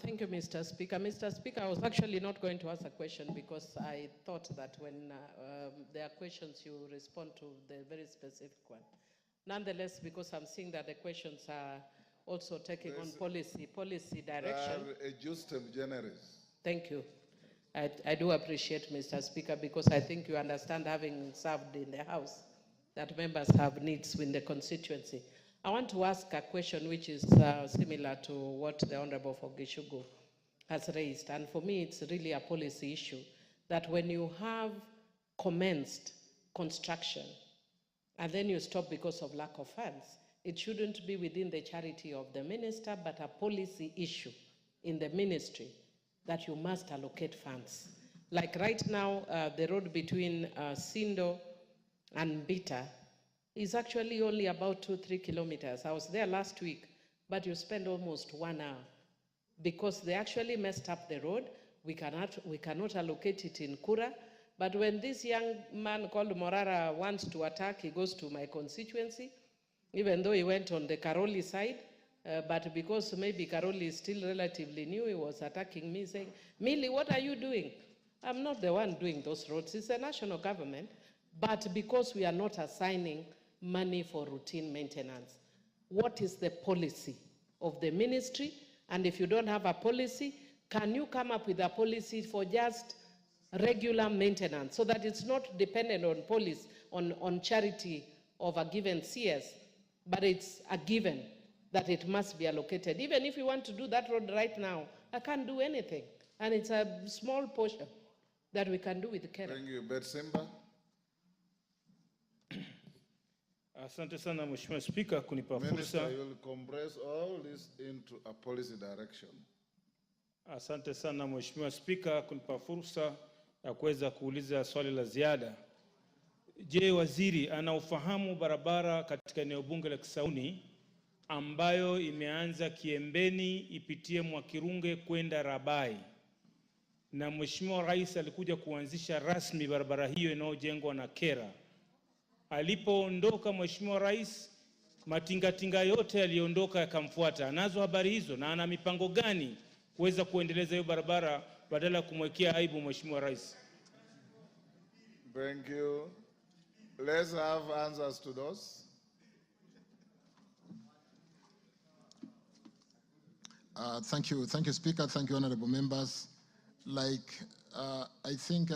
Thank you, Mr. Speaker. Mr. Speaker, I was actually not going to ask a question because I thought that when there are questions, you respond to the very specific one. Nonetheless, because I'm seeing that the questions are also taking on policy direction. They are justem generis. Thank you. I do appreciate, Mr. Speaker, because I think you understand, having served in the House, that members have needs in the constituency. I want to ask a question which is similar to what the Honorable Fogishugu has raised. And for me, it's really a policy issue that when you have commenced construction and then you stop because of lack of funds, it shouldn't be within the charity of the minister, but a policy issue in the ministry that you must allocate funds. Like right now, the road between Sindo and Bita is actually only about 2-3 kilometers. I was there last week, but you spend almost 1 hour because they actually messed up the road. We cannot allocate it in Kura. But when this young man called Morara wants to attack, he goes to my constituency, even though he went on the Karoli side. But because maybe Karoli is still relatively new, he was attacking me, saying, Millie, what are you doing? I'm not the one doing those roads. It's the national government. But because we are not assigning money for routine maintenance, what is the policy of the ministry? And if you don't have a policy, can you come up with a policy for just regular maintenance so that it's not dependent on police, on charity of a given CS, but it's a given that it must be allocated. Even if you want to do that road right now, I can't do anything. And it's a small portion that we can do with the Kera. Thank you. Betsimba. Asante sana Mheshimiwa Spika kunipa fursa. Minister, you will compress all this into a policy direction. Asante sana Mheshimiwa Spika kunipa fursa ya kuweza kuuliza swali la ziada. Je, waziri anaufahamu barabara katika eneo bunge la Kisauni ambayo imeanza Kiembeni ipitie Mwakirunge kwenda Rabai? Na Mheshimiwa Rais alikuja kuanzisha rasmi barabara hiyo inayojengwa na Kera. Alipoondoka Mheshimiwa Rais, matingatinga yote yaliondoka yakamfuata. Anazo habari hizo na ana mipango gani kuweza kuendeleza hiyo barabara badala ya kumwekea aibu Mheshimiwa Rais? Thank you. Let's have answers to those. Thank you, Speaker. Thank you, honorable members. I think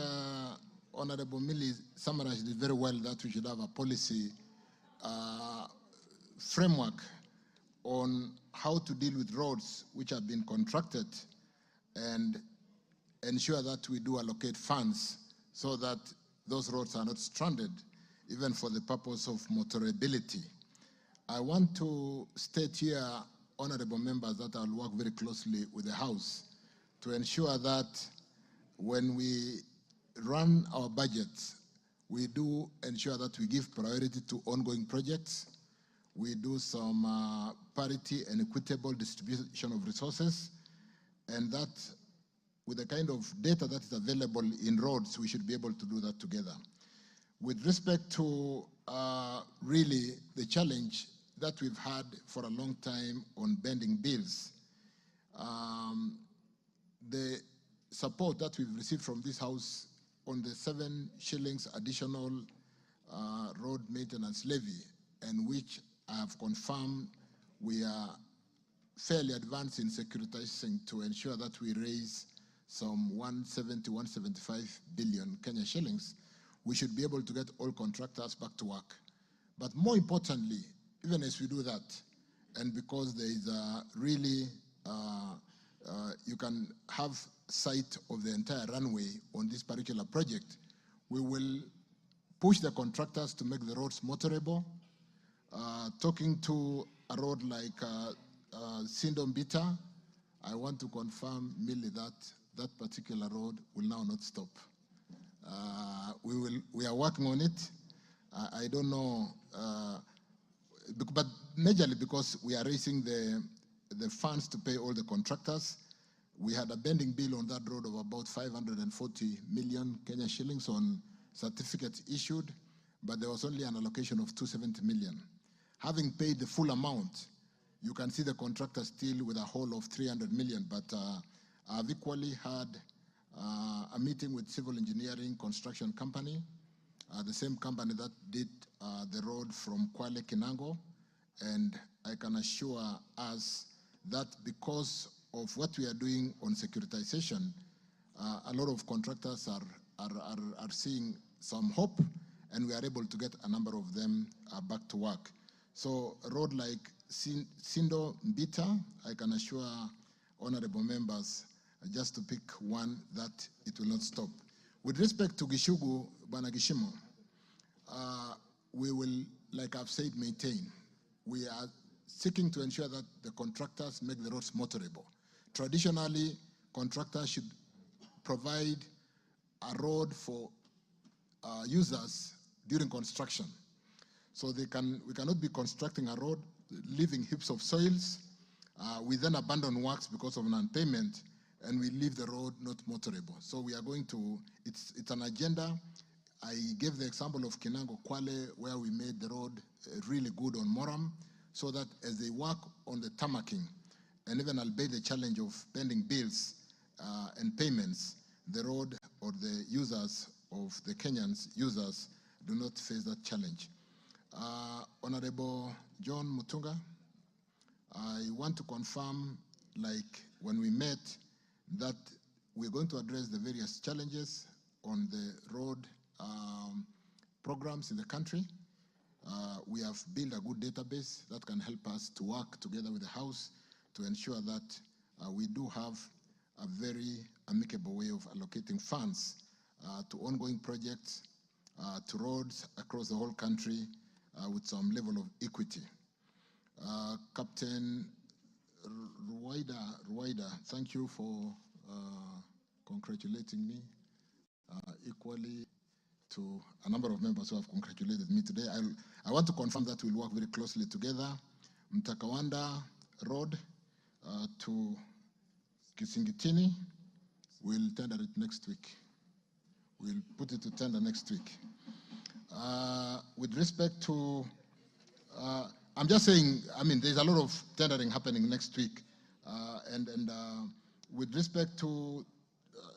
Honorable Millie summarized it very well that we should have a policy framework on how to deal with roads which have been contracted and ensure that we do allocate funds so that those roads are not stranded, even for the purpose of motorability. I want to state here, honorable members, that I'll work very closely with the House to ensure that when we run our budgets, we do ensure that we give priority to ongoing projects. We do some parity and equitable distribution of resources, and that with the kind of data that is available in roads, we should be able to do that together. With respect to really the challenge that we've had for a long time on bending bills, the support that we've received from this House on the 7 shillings additional road maintenance levy, and which I have confirmed we are fairly advanced in securitizing to ensure that we raise some 170, 175 billion Kenya shillings, we should be able to get all contractors back to work. But more importantly, even as we do that, and because there is really, you can have sight of the entire runway on this particular project, we will push the contractors to make the roads motorable. Talking to a road like Sindombita, I want to confirm, Millie, that that particular road will now not stop. We are working on it. I don't know, but majorly because we are raising the funds to pay all the contractors. We had a bending bill on that road of about 540 million Kenya shillings on certificates issued, but there was only an allocation of 270 million. Having paid the full amount, You can see the contractor still with a hole of 300 million, but I've equally had a meeting with civil engineering construction company, the same company that did the road from Kwale Kinango, and I can assure us that because of what we are doing on securitization, a lot of contractors are seeing some hope, and we are able to get a number of them back to work. So a road like Sindo Mbita, I can assure honorable members, just to pick one, that it will not stop. With respect to Gishugu, Banagishimo, we will, like I've said, maintain. We are seeking to ensure that the contractors make the roads motorable. Traditionally, contractors should provide a road for users during construction. So we cannot be constructing a road, leaving heaps of soils. We then abandon works because of non-payment, and we leave the road not motorable. So we are going to, it's an agenda. I gave the example of Kinango Kwale, where we made the road really good on Moram, so that as they work on the tarmacking, and even albeit the challenge of pending bills and payments, the road or the users of the Kenyans users do not face that challenge. Honorable John Mutunga, I want to confirm, like when we met, that we're going to address the various challenges on the road programs in the country. We have built a good database that can help us to work together with the House to ensure that we do have a very amicable way of allocating funds to ongoing projects, to roads across the whole country with some level of equity. Captain Ruwaida, thank you for congratulating me, equally to a number of members who have congratulated me today. I want to confirm that we'll work very closely together. Mtakawanda Road to Kisingitini, we'll tender it next week. We'll put it to tender next week. With respect to, I'm just saying, I mean, there's a lot of tendering happening next week. With respect to,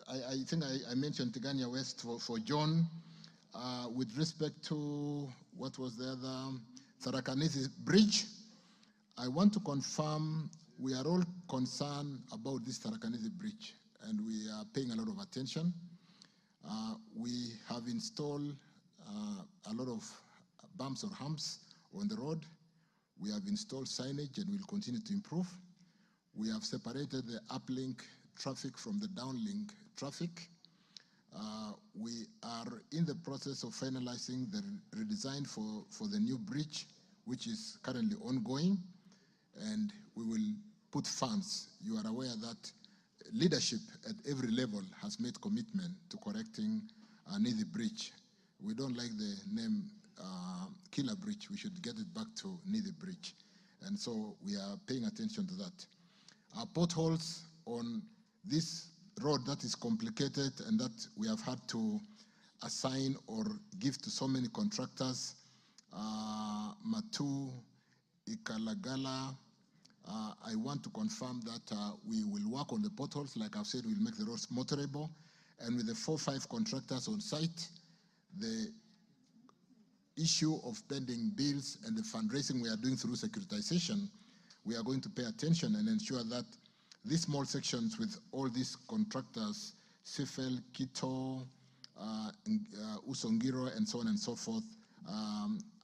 I think I mentioned Tigania West for John. With respect to, what was the other, Tharakanithi Bridge, I want to confirm we are all concerned about this Tharakanithi Bridge, and we are paying a lot of attention. We have installed a lot of bumps or humps on the road. We have installed signage and will continue to improve. We have separated the uplink traffic from the downlink traffic. We are in the process of finalizing the redesign for the new bridge, which is currently ongoing, and we will put funds. You are aware that leadership at every level has made commitment to correcting Nithi Bridge. We don't like the name Killer Bridge. We should get it back to Nithi Bridge. And so we are paying attention to that. Our potholes on this road that is complicated and that we have had to assign or give to so many contractors, Matu, Ikalagala, I want to confirm that we will work on the potholes. Like I've said, we'll make the roads motorable. And with the 4 or 5 contractors on site, the issue of pending bills and the fundraising we are doing through securitization, we are going to pay attention and ensure that these small sections with all these contractors, Sifel, Kito, Usongiro, and so on and so forth,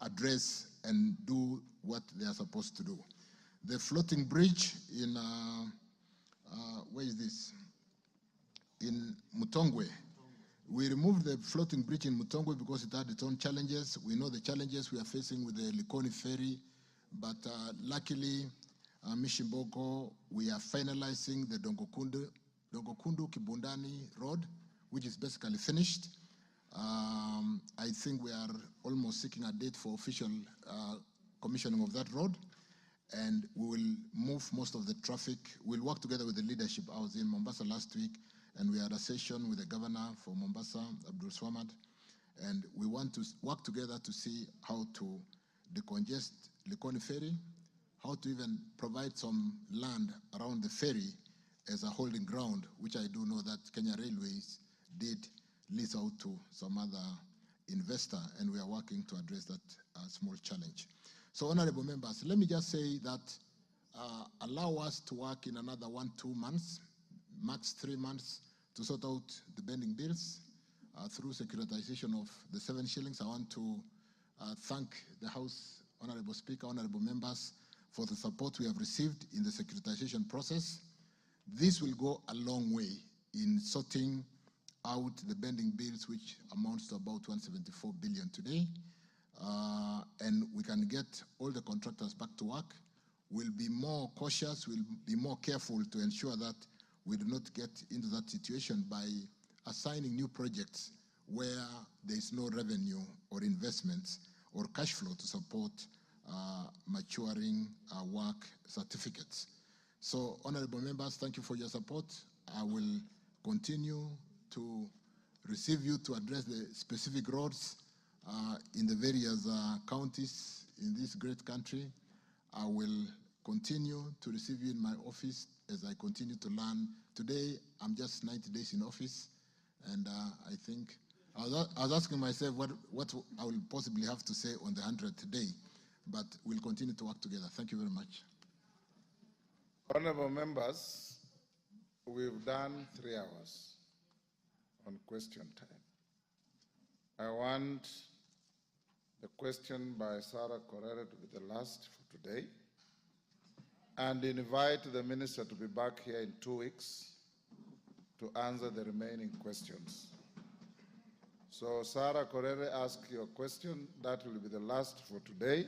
address and do what they are supposed to do. The floating bridge in, where is this? In Mutongwe. We removed the floating bridge in Mutongwe because it had its own challenges. We know the challenges we are facing with the Likoni ferry, but luckily, Mishimbogo, we are finalizing the Dongokundu Kibundani Road, which is basically finished. I think we are almost seeking a date for official commissioning of that road, and we will move most of the traffic. We'll work together with the leadership. I was in Mombasa last week, and we had a session with the governor for Mombasa, Abdul Swamad, and we want to work together to see how to decongest Likoni Ferry, how to even provide some land around the ferry as a holding ground, which I do know that Kenya Railways did lease out to some other investor, and we are working to address that small challenge. So, honorable members, let me just say that allow us to work in another 1-2 months, max 3 months, to sort out the pending bills through securitization of the 7 shillings. I want to thank the House, Honorable Speaker, honorable members, for the support we have received in the securitization process. This will go a long way in sorting out the pending bills, which amounts to about 174 billion today. And we can get all the contractors back to work. We'll be more cautious, we'll be more careful to ensure that we do not get into that situation by assigning new projects where there is no revenue or investments or cash flow to support maturing work certificates. So, honorable members, thank you for your support. I will continue to receive you to address the specific roads in the various counties in this great country. I will continue to receive you in my office as I continue to learn. Today, I'm just 90 days in office, and I think I was asking myself what I will possibly have to say on the 100th day, but we'll continue to work together. Thank you very much. Honorable members, we've done 3 hours on question time. I want the question by Sarah Korere to be the last for today, and invite the minister to be back here in 2 weeks to answer the remaining questions. So, Sarah Korere, ask your question. That will be the last for today.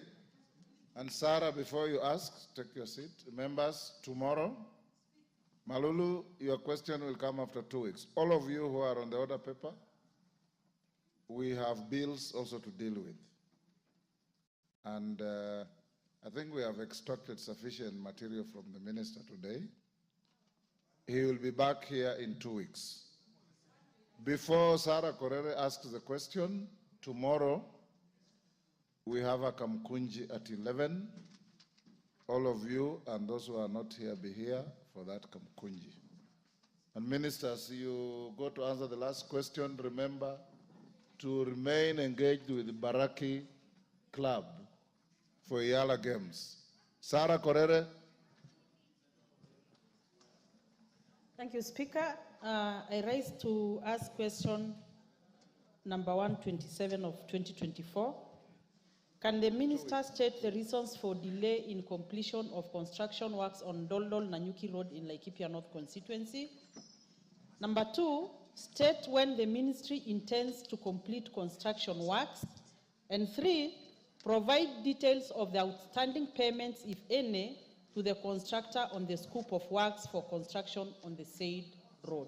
And Sarah, before you ask, take your seat. Members, tomorrow, Malulu, your question will come after 2 weeks. All of you who are on the order paper, we have bills also to deal with. And I think we have extracted sufficient material from the minister today. He will be back here in 2 weeks. Before Sarah Korere asks the question, tomorrow we have a Kamkunji at 11. All of you and those who are not here, be here for that Kamkunji. And ministers, you go to answer the last question. Remember to remain engaged with the Baraki Club for Yala Games. Sarah Korere. Thank you, Speaker. I rise to ask question number 127 of 2024. Can the minister state the reasons for delay in completion of construction works on Doldol Nanyuki Road in Laikipia North constituency? Number 2, state when the ministry intends to complete construction works. And 3, provide details of the outstanding payments, if any, to the constructor on the scope of works for construction on the said road.